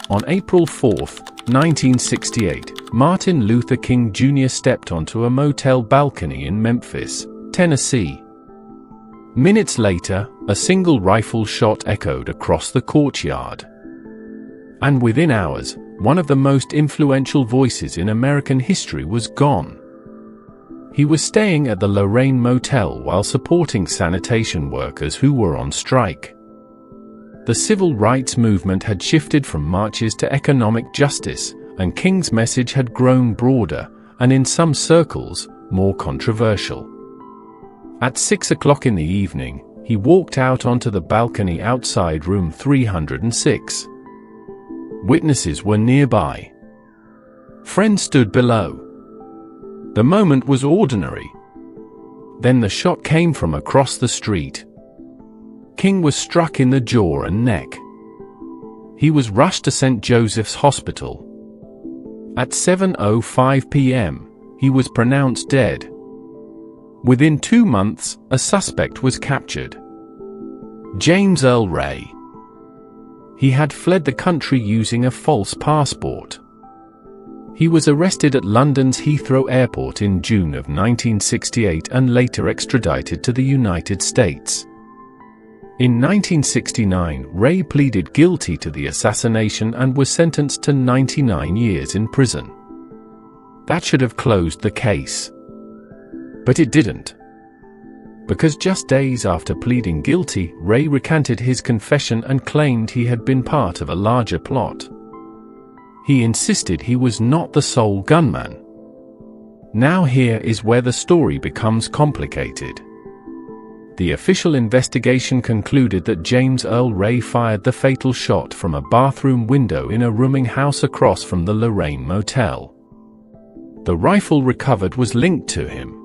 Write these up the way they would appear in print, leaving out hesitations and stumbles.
On April 4, 1968, Martin Luther King Jr. stepped onto a motel balcony in Memphis, Tennessee. Minutes later, a single rifle shot echoed across the courtyard. And within hours, one of the most influential voices in American history was gone. He was staying at the Lorraine Motel while supporting sanitation workers who were on strike. The civil rights movement had shifted from marches to economic justice, and King's message had grown broader, and in some circles, more controversial. At 6 o'clock in the evening, he walked out onto the balcony outside room 306. Witnesses were nearby. Friends stood below. The moment was ordinary. Then the shot came from across the street. King was struck in the jaw and neck. He was rushed to St. Joseph's Hospital. At 7:05 p.m., he was pronounced dead. Within 2 months, a suspect was captured. James Earl Ray. He had fled the country using a false passport. He was arrested at London's Heathrow Airport in June of 1968 and later extradited to the United States. In 1969, Ray pleaded guilty to the assassination and was sentenced to 99 years in prison. That should have closed the case. But it didn't. Because just days after pleading guilty, Ray recanted his confession and claimed he had been part of a larger plot. He insisted he was not the sole gunman. Now here is where the story becomes complicated. The official investigation concluded that James Earl Ray fired the fatal shot from a bathroom window in a rooming house across from the Lorraine Motel. The rifle recovered was linked to him.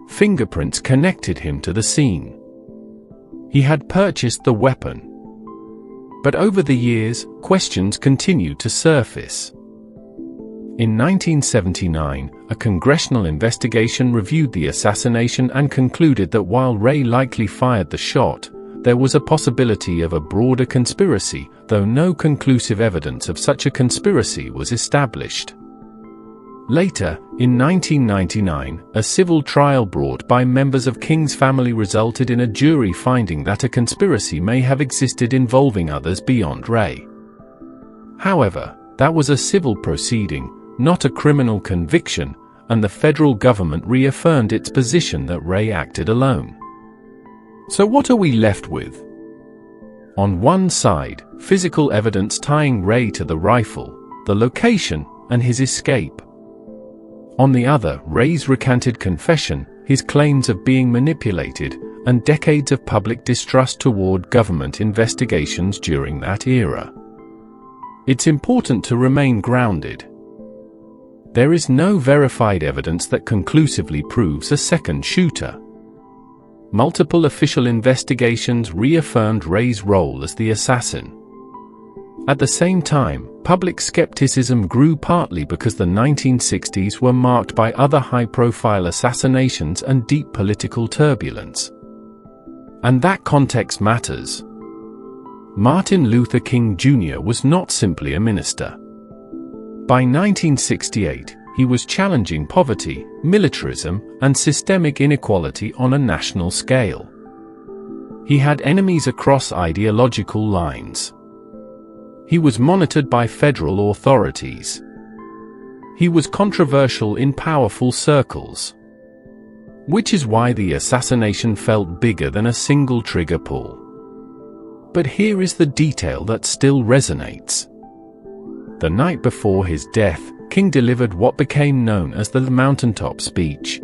Fingerprints connected him to the scene. He had purchased the weapon. But over the years, questions continued to surface. In 1979, a congressional investigation reviewed the assassination and concluded that while Ray likely fired the shot, there was a possibility of a broader conspiracy, though no conclusive evidence of such a conspiracy was established. Later, in 1999, a civil trial brought by members of King's family resulted in a jury finding that a conspiracy may have existed involving others beyond Ray. However, that was a civil proceeding, not a criminal conviction, and the federal government reaffirmed its position that Ray acted alone. So what are we left with? On one side, physical evidence tying Ray to the rifle, the location, and his escape. On the other, Ray's recanted confession, his claims of being manipulated, and decades of public distrust toward government investigations during that era. It's important to remain grounded. There is no verified evidence that conclusively proves a second shooter. Multiple official investigations reaffirmed Ray's role as the assassin. At the same time, public skepticism grew partly because the 1960s were marked by other high-profile assassinations and deep political turbulence. And that context matters. Martin Luther King Jr. was not simply a minister. By 1968, he was challenging poverty, militarism, and systemic inequality on a national scale. He had enemies across ideological lines. He was monitored by federal authorities. He was controversial in powerful circles. Which is why the assassination felt bigger than a single trigger pull. But here is the detail that still resonates. The night before his death, King delivered what became known as the Mountaintop speech.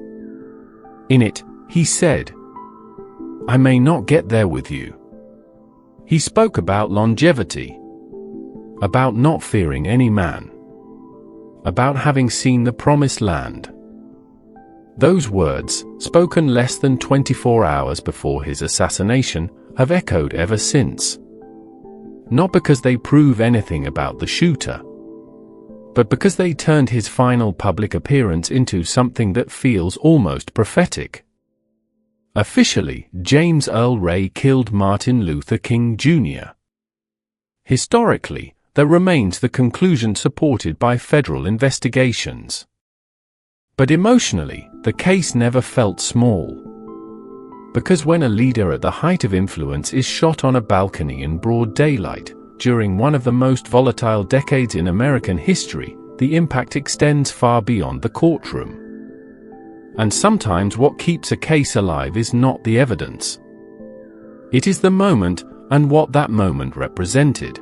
In it, he said, "I may not get there with you." He spoke about longevity, about not fearing any man, about having seen the promised land. Those words, spoken less than 24 hours before his assassination, have echoed ever since. Not because they prove anything about the shooter, but because they turned his final public appearance into something that feels almost prophetic. Officially, James Earl Ray killed Martin Luther King Jr. Historically, there remains the conclusion supported by federal investigations. But emotionally, the case never felt small. Because when a leader at the height of influence is shot on a balcony in broad daylight, during one of the most volatile decades in American history, the impact extends far beyond the courtroom. And sometimes what keeps a case alive is not the evidence. It is the moment, and what that moment represented.